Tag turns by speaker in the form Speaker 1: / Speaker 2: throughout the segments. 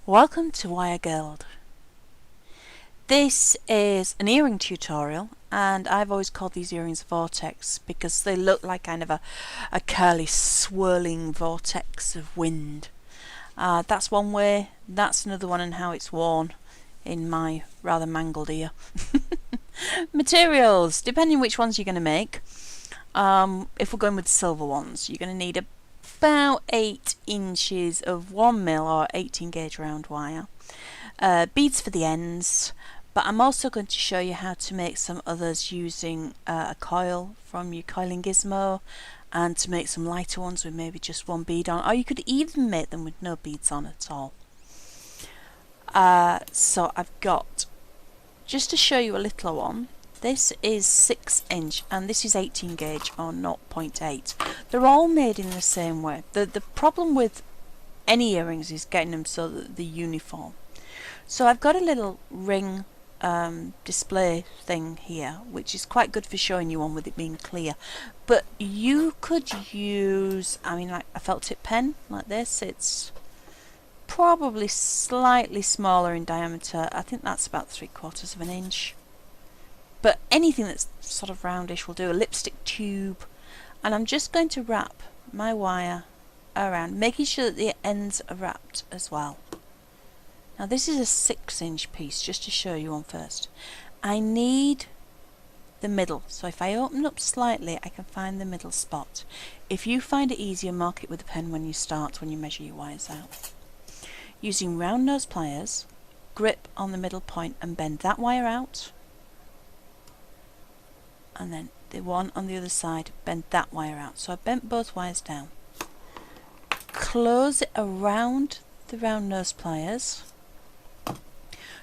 Speaker 1: Welcome to Wire Guild. This is an earring tutorial, and I've always called these earrings Vortex because they look like kind of a curly swirling vortex of wind. That's one way. That's another one on how it's worn in my rather mangled ear. Materials, depending which ones you're going to make. If we're going with the silver ones, you're going to need about 8 inches of 1mm or 18 gauge round wire, beads for the ends, but I'm also going to show you how to make some others using a coil from your coiling gizmo, and to make some lighter ones with maybe just one bead on, or you could even make them with no beads on at all. So I've got, just to show you a littler one, this is 6 inch and this is 18 gauge or 0.8. They're all made in the same way. The problem with any earrings is getting them so that they're uniform. So I've got a little ring display thing here, which is quite good for showing you one with it being clear. But you could use, like a felt tip pen like this. It's probably slightly smaller in diameter. I think that's about 3/4 of an inch. But anything that's sort of roundish will do. A lipstick tube. And I'm just going to wrap my wire around, making sure that the ends are wrapped as well. Now this is a 6 inch piece, just to show you one first. I need the middle, so if I open up slightly I can find the middle spot. If you find it easier, mark it with a pen when you start, when you measure your wires out. Using round nose pliers, grip on the middle point and bend that wire out, and then the one on the other side, bend that wire out. So I bent both wires down. Close it around the round nose pliers,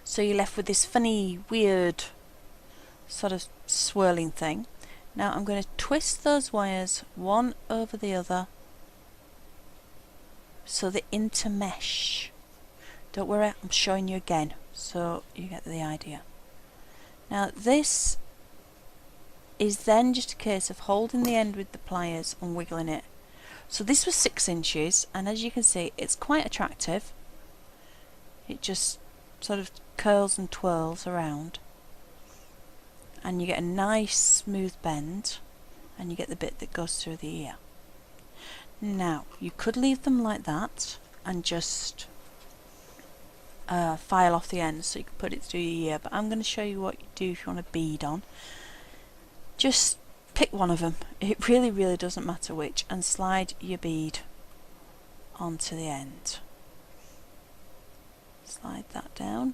Speaker 1: so you're left with this funny, weird, sort of swirling thing. Now I'm going to twist those wires one over the other so they intermesh. Don't worry, I'm showing you again so you get the idea. Now this is then just a case of holding the end with the pliers and wiggling it. So this was 6 inches, and as you can see it's quite attractive. It just sort of curls and twirls around and you get a nice smooth bend, and you get the bit that goes through the ear. Now you could leave them like that and just file off the ends so you can put it through your ear, but I'm going to show you what you do if you want a bead on. Just pick one of them, it really doesn't matter which, and slide your bead onto the end. Slide that down,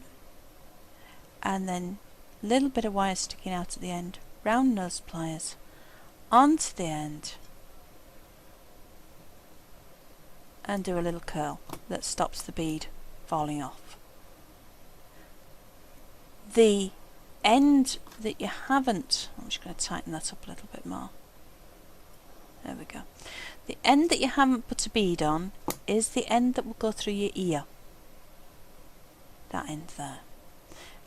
Speaker 1: and then a little bit of wire sticking out at the end, round nose pliers onto the end, and do a little curl that stops the bead falling off. The end that you haven't, I'm just going to tighten that up a little bit more. There we go. The end that you haven't put a bead on is the end that will go through your ear. That end there.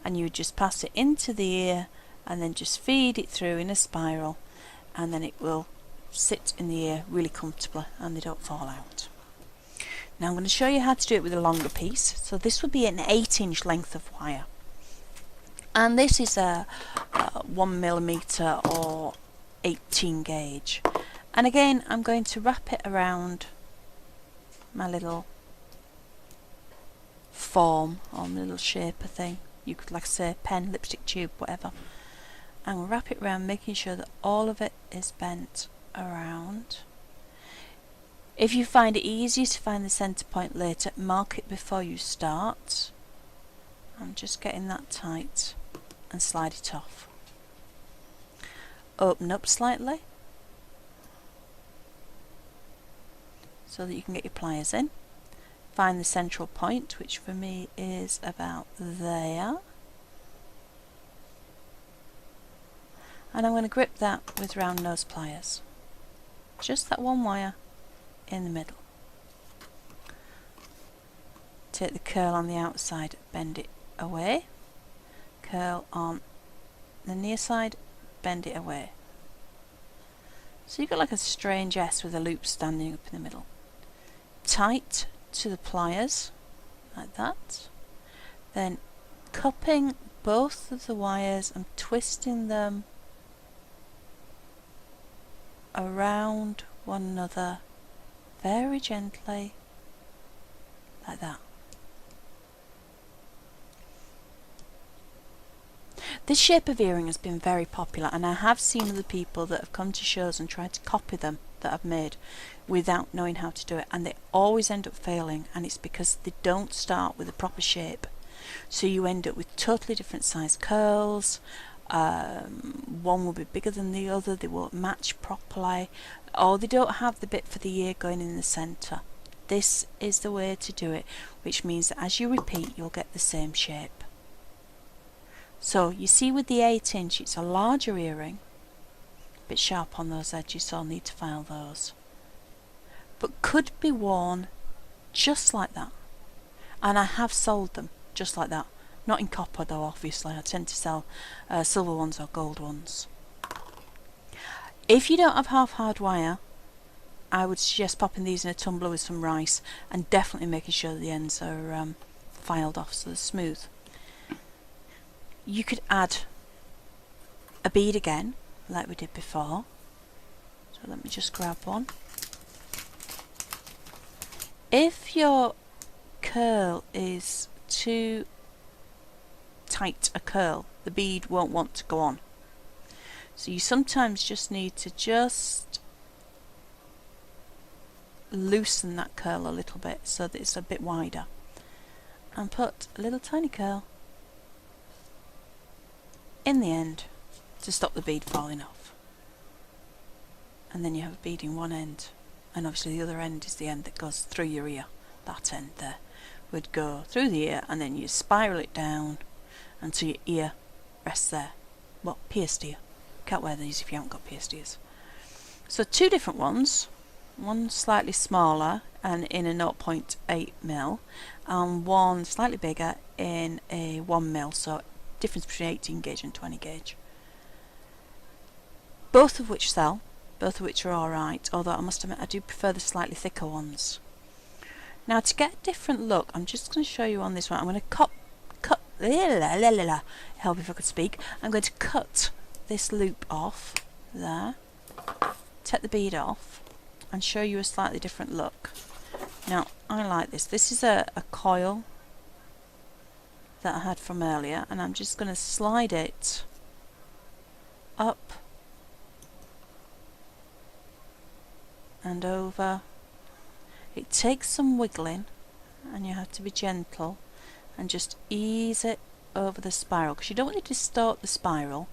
Speaker 1: And you would just pass it into the ear and then just feed it through in a spiral, and then it will sit in the ear really comfortably and they don't fall out. Now I'm going to show you how to do it with a longer piece. So this would be an 8 inch length of wire. And this is a 1mm or 18 gauge. And again, I'm going to wrap it around my little form or my little shaper thing. You could, like I say, pen, lipstick tube, whatever. And we'll wrap it around, making sure that all of it is bent around. If you find it easier to find the centre point later, mark it before you start. I'm just getting that tight, and slide it off. Open up slightly so that you can get your pliers in. Find the central point, which for me is about there, and I'm going to grip that with round nose pliers. Just that one wire in the middle. Take the curl on the outside, bend it away, curl on the near side, bend it away. So you've got like a strange S with a loop standing up in the middle. Tight to the pliers like that. Then cupping both of the wires and twisting them around one another very gently, like that. This shape of earring has been very popular, and I have seen other people that have come to shows and tried to copy them that I've made without knowing how to do it, and they always end up failing, and it's because they don't start with a proper shape. So you end up with totally different size curls. One will be bigger than the other, they won't match properly, or they don't have the bit for the ear going in the centre. This is the way to do it, which means that as you repeat you'll get the same shape. So you see with the 8-inch it's a larger earring, a bit sharp on those edges, so I'll need to file those, but could be worn just like that, and I have sold them just like that. Not in copper though, obviously. I tend to sell silver ones or gold ones. If you don't have half hard wire, I would suggest popping these in a tumbler with some rice and definitely making sure that the ends are filed off so they're smooth. You could add a bead again, like we did before. So let me just grab one. If your curl is too tight a curl, the bead won't want to go on. So you sometimes just need to just loosen that curl a little bit so that it's a bit wider, and put a little tiny curl in the end to stop the bead falling off. And then you have a bead in one end, and obviously the other end is the end that goes through your ear. That end there would go through the ear, and then you spiral it down until your ear rests there. Well, pierced ear. Can't wear these if you haven't got pierced ears. So two different ones, one slightly smaller and in a 0.8mm, and one slightly bigger in a 1mm, so difference between 18 gauge and 20 gauge. Both of which sell, both of which are alright, although I must admit I do prefer the slightly thicker ones. Now to get a different look, I'm just going to show you on this one. I'm going to help if I could speak. I'm going to cut this loop off there, take the bead off, and show you a slightly different look. Now I like this. This is a coil that I had from earlier, and I'm just going to slide it up and over. It takes some wiggling and you have to be gentle and just ease it over the spiral, because you don't want to distort the spiral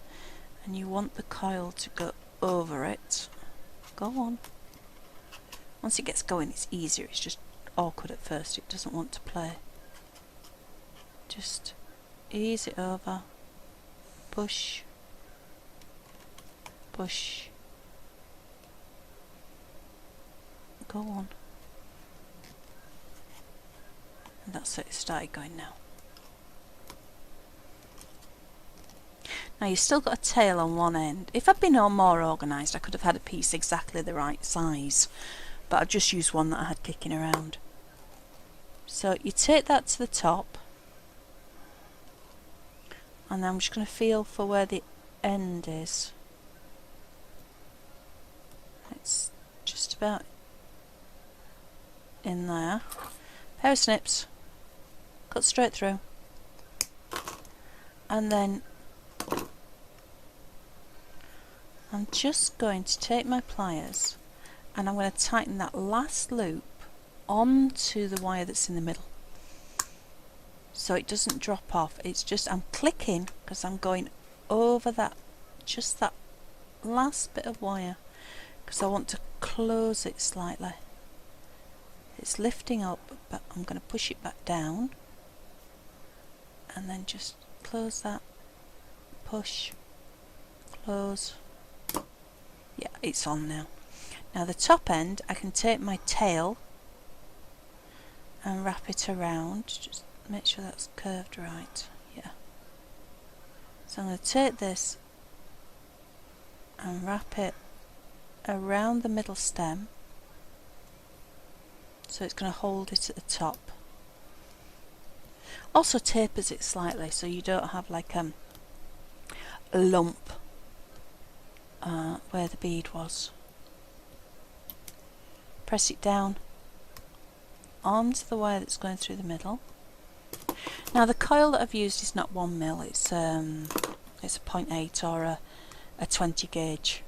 Speaker 1: and you want the coil to go over it. Go on. Once it gets going it's easier, it's just awkward at first, it doesn't want to play. Just ease it over, push, push, go on. And that's it, it started going now. Now you've still got a tail on one end. If I'd been more organised I could have had a piece exactly the right size, but I've just used one that I had kicking around. So you take that to the top, and then I'm just going to feel for where the end is. It's just about in there. Pair of snips, cut straight through, and then I'm just going to take my pliers and I'm going to tighten that last loop onto the wire that's in the middle, so it doesn't drop off. It's just, I'm clicking because I'm going over that, just that last bit of wire, because I want to close it slightly. It's lifting up, but I'm going to push it back down and then just close that, push, close. Yeah, it's on now. Now the top end, I can take my tail and wrap it around, just make sure that's curved right. Yeah. So I'm going to take this and wrap it around the middle stem, so it's going to hold it at the top. Also tapers it slightly so you don't have like a lump where the bead was. Press it down onto the wire that's going through the middle. Now the coil that I've used is not 1mm, it's a 0.8 or a 20 gauge.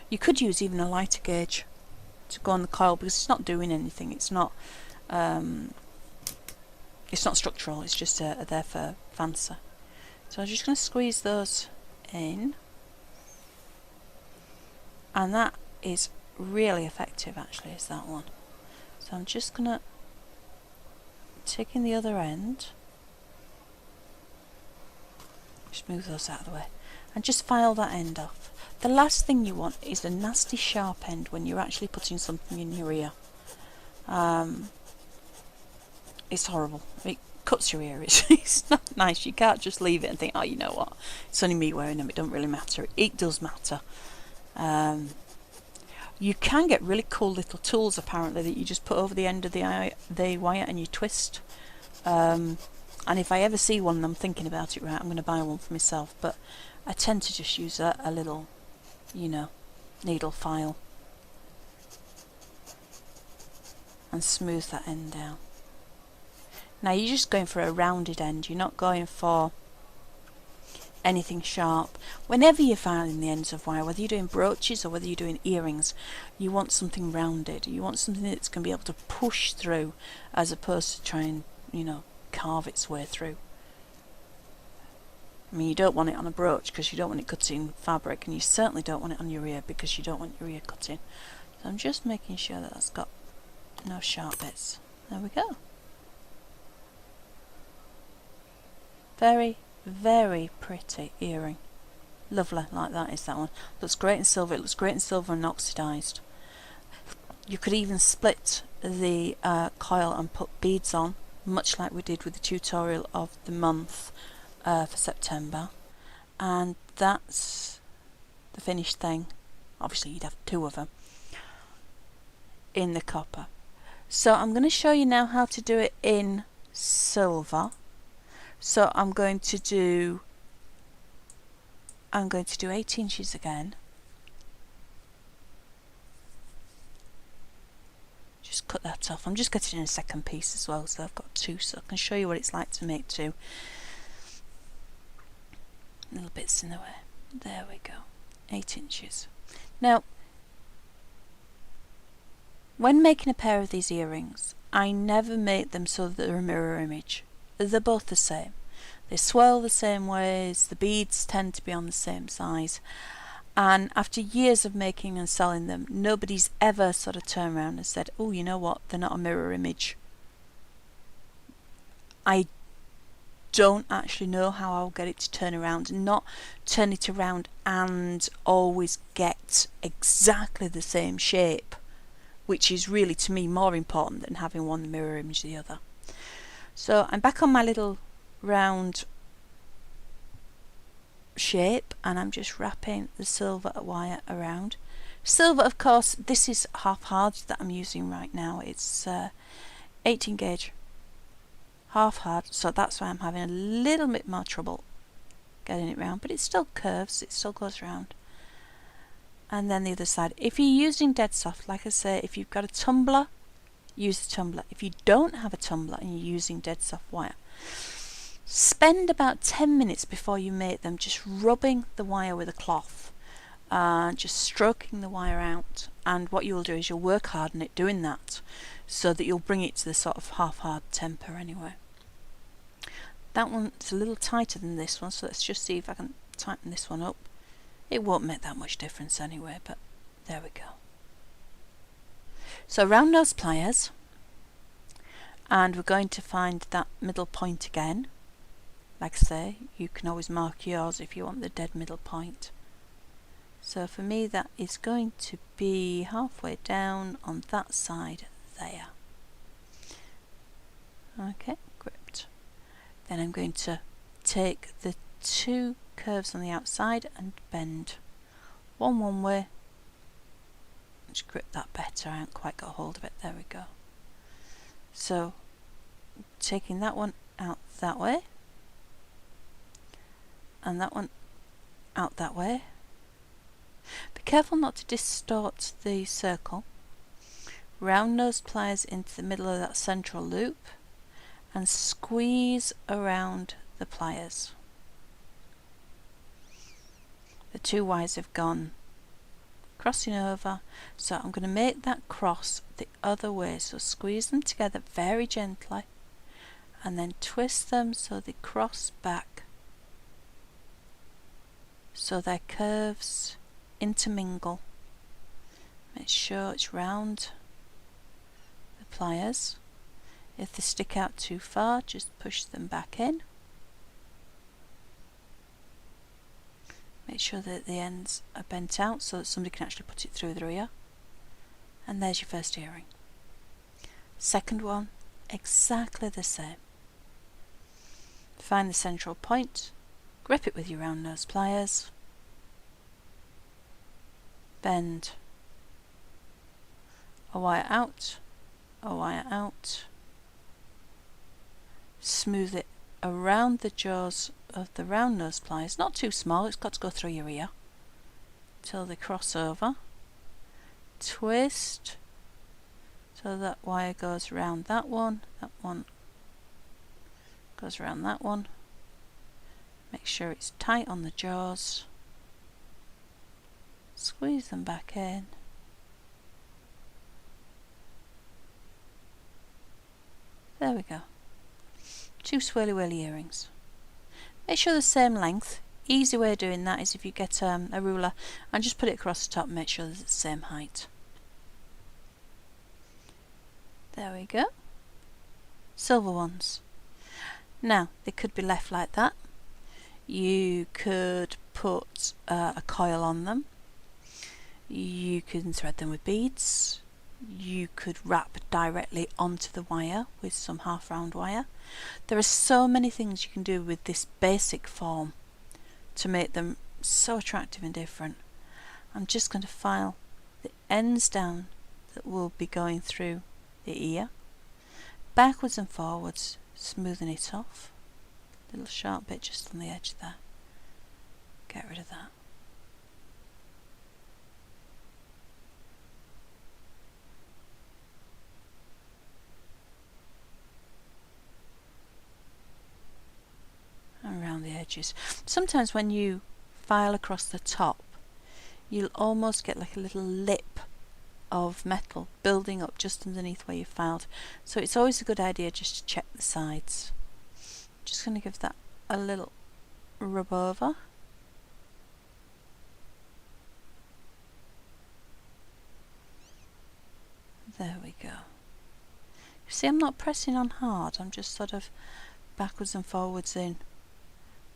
Speaker 1: You could use even a lighter gauge to go on the coil because it's not doing anything. It's not structural. It's just there for fancy. So I'm just going to squeeze those in, and that is really effective. Actually, is that one. So I'm just going to take in the other end. Just move those out of the way and just file that end off. The last thing you want is a nasty sharp end when you're actually putting something in your ear. It's horrible. It cuts your ear. It's not nice. You can't just leave it and think, oh, you know what, it's only me wearing them, it don't really matter. It does matter. You can get really cool little tools apparently that you just put over the end of the wire and you twist. And if I ever see one and I'm thinking about it, right, I'm going to buy one for myself. But I tend to just use a little, you know, needle file and smooth that end down. Now you're just going for a rounded end, you're not going for anything sharp. Whenever you're filing the ends of wire, whether you're doing brooches or whether you're doing earrings, you want something rounded. You want something that's going to be able to push through as opposed to try and, you know, carve its way through. I mean, you don't want it on a brooch because you don't want it cutting fabric, and you certainly don't want it on your ear because you don't want your ear cutting. So I'm just making sure that that's got no sharp bits. There we go. Very, very pretty earring. Lovely, like that is that one. Looks great in silver. It looks great in silver and oxidised. You could even split the coil and put beads on, much like we did with the tutorial of the month for September. And that's the finished thing. Obviously you'd have two of them in the copper. So I'm going to show you now how to do it in silver. So I'm going to do 8 inches again. Just cut that off. I'm just cutting in a second piece as well, so I've got two, so I can show you what it's like to make two. Little bits in the way. There we go. 8 inches. Now, when making a pair of these earrings, I never make them so that they're a mirror image. They're both the same. They swirl the same ways, the beads tend to be on the same size, and after years of making and selling them, nobody's ever sort of turned around and said, oh, you know what, they're not a mirror image. I don't actually know how I'll get it to turn around, and not turn it around and always get exactly the same shape, which is really to me more important than having one mirror image the other. So I'm back on my little round shape, and I'm just wrapping the silver wire around. Silver, of course, this is half hard that I'm using right now. It's 18 gauge half hard, so that's why I'm having a little bit more trouble getting it round, but it still curves, it still goes round. And then the other side. If you're using dead soft, like I say, if you've got a tumbler, use the tumbler. If you don't have a tumbler and you're using dead soft wire, spend about 10 minutes before you make them just rubbing the wire with a cloth, just stroking the wire out, and what you'll do is you'll work hard on it doing that, so that you'll bring it to the sort of half-hard temper anyway. That one's a little tighter than this one, so let's just see if I can tighten this one up. It won't make that much difference anyway, but there we go. So round those pliers, and we're going to find that middle point again. Like I say, you can always mark yours if you want the dead middle point. So for me that is going to be halfway down on that side there. Okay, gripped. Then I'm going to take the two curves on the outside and bend one way. Just grip that better, I haven't quite got hold of it. There we go. So taking that one out that way, and that one out that way. Be careful not to distort the circle. Round nose pliers into the middle of that central loop and squeeze around the pliers. The two wires have gone crossing over, so I'm going to make that cross the other way, so squeeze them together very gently and then twist them so they cross back, so their curves intermingle. Make sure it's round the pliers. If they stick out too far, just push them back in. Make sure that the ends are bent out so that somebody can actually put it through their ear. And there's your first earring. Second one, exactly the same. Find the central point, grip it with your round nose pliers, bend a wire out, a wire out, smooth it around the jaws of the round nose pliers, not too small, it's got to go through your ear, till they cross over, twist so that wire goes around that one goes around that one, make sure it's tight on the jaws, squeeze them back in, there we go. Two swirly whirly earrings. Make sure the same length. Easy way of doing that is if you get a ruler and just put it across the top and make sure that it's the same height. There we go. Silver ones. Now they could be left like that. You could put a coil on them. You can thread them with beads. You could wrap directly onto the wire with some half round wire. There are so many things you can do with this basic form to make them so attractive and different. I'm just going to file the ends down that will be going through the ear, backwards and forwards, smoothing it off. Little sharp bit just on the edge there. Get rid of that. Around the edges. Sometimes when you file across the top, you'll almost get like a little lip of metal building up just underneath where you filed. So it's always a good idea just to check the sides. Just going to give that a little rub over. There we go. You see, I'm not pressing on hard, I'm just sort of backwards and forwards in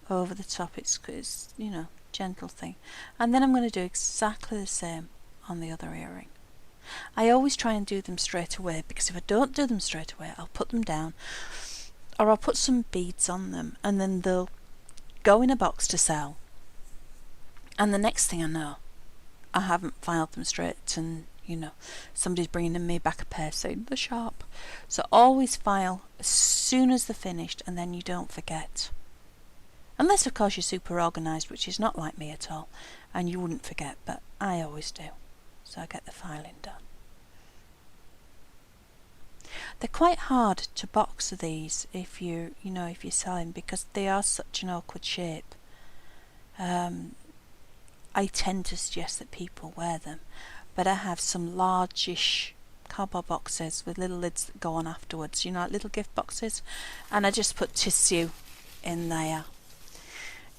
Speaker 1: over the top. It's you know, gentle thing. And then I'm going to do exactly the same on the other earring. I always try and do them straight away, because if I don't do them straight away, I'll put them down or I'll put some beads on them and then they'll go in a box to sell, and the next thing I know, I haven't filed them straight, and you know, somebody's bringing me back a pair saying they're sharp. So always file as soon as they're finished, and then you don't forget. Unless of course you're super organised, which is not like me at all, and you wouldn't forget, but I always do. So I get the filing done. They're quite hard to box these if you're selling, because they are such an awkward shape. I tend to suggest that people wear them, but I have some largish cardboard boxes with little lids that go on afterwards, you know, like little gift boxes, and I just put tissue in there.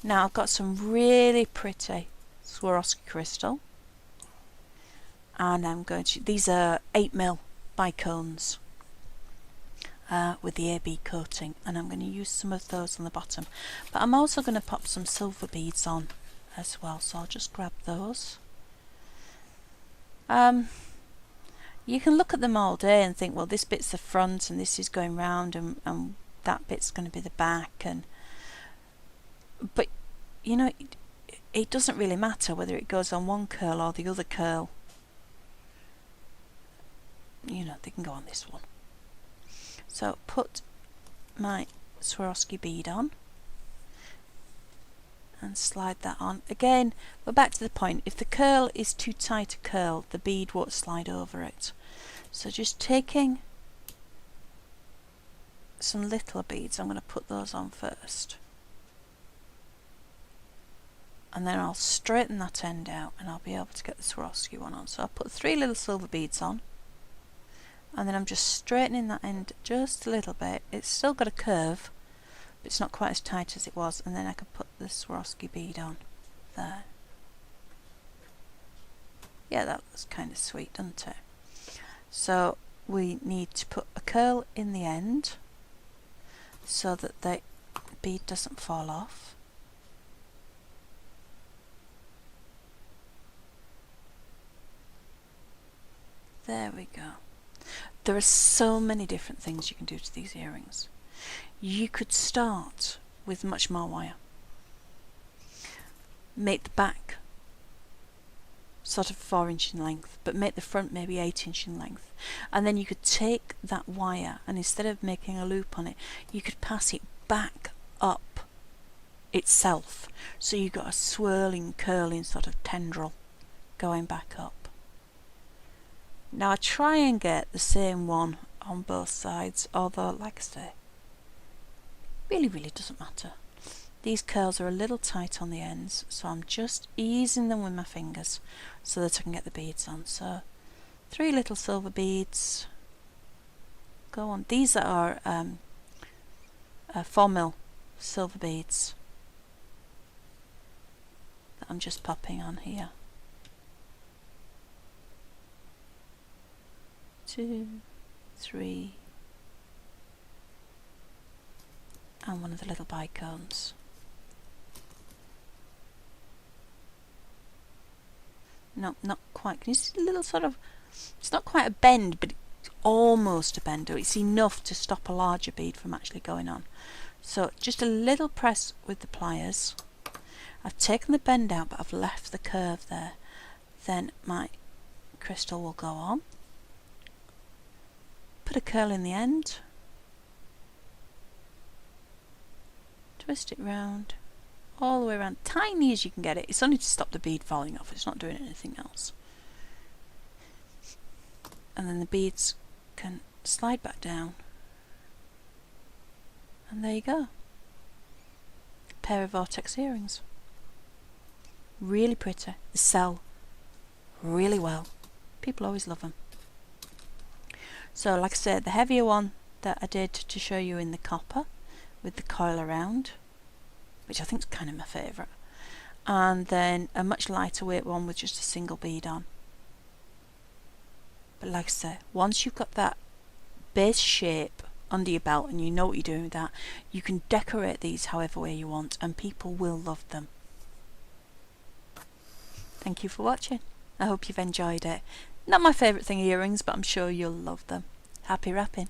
Speaker 1: Now I've got some really pretty Swarovski crystal, and I'm going to, these are 8mm bicones with the AB coating, and I'm going to use some of those on the bottom, but I'm also going to pop some silver beads on as well, so I'll just grab those. You can look at them all day and think, well, this bit's the front and this is going round, and that bit's going to be the back, but you know, it doesn't really matter whether it goes on one curl or the other curl. You know, they can go on this one. So put my Swarovski bead on and slide that on. Again, we're back to the point, if the curl is too tight a curl, the bead won't slide over it. So just taking some little beads, I'm going to put those on first. And then I'll straighten that end out and I'll be able to get the Swarovski one on. So I'll put 3 little silver beads on, and then I'm just straightening that end just a little bit. It's still got a curve, but it's not quite as tight as it was, and then I can put the Swarovski bead on there. Yeah, that looks kind of sweet, doesn't it? So we need to put a curl in the end so that the bead doesn't fall off. There we go. There are so many different things you can do to these earrings. You could start with much more wire. Make the back sort of 4 inch in length, but make the front maybe 8 inch in length. And then you could take that wire and instead of making a loop on it, you could pass it back up itself. So you've got a swirling, curling sort of tendril going back up. Now I try and get the same one on both sides, although like I say, really doesn't matter. These curls are a little tight on the ends, so I'm just easing them with my fingers so that I can get the beads on. So 3 little silver beads go on. These are 4mm silver beads that I'm just popping on here. 2, 3, and one of the little bicones. No, not quite. Can you see a little sort of, it's not quite a bend, but it's almost a bend. It's enough to stop a larger bead from actually going on. So just a little press with the pliers. I've taken the bend out, but I've left the curve there. Then my crystal will go on. Put a curl in the end, twist it round, all the way around, tiny as you can get it. It's only to stop the bead falling off, it's not doing anything else. And then the beads can slide back down, and there you go. A pair of Vortex earrings. Really pretty. They sell really well. People always love them. So like I said, the heavier one that I did to show you in the copper with the coil around, which I think is kind of my favourite, and then a much lighter weight one with just a single bead on. But like I said, once you've got that base shape under your belt and you know what you're doing with that, you can decorate these however way you want and people will love them. Thank you for watching. I hope you've enjoyed it. Not my favourite thing, earrings, but I'm sure you'll love them. Happy wrapping.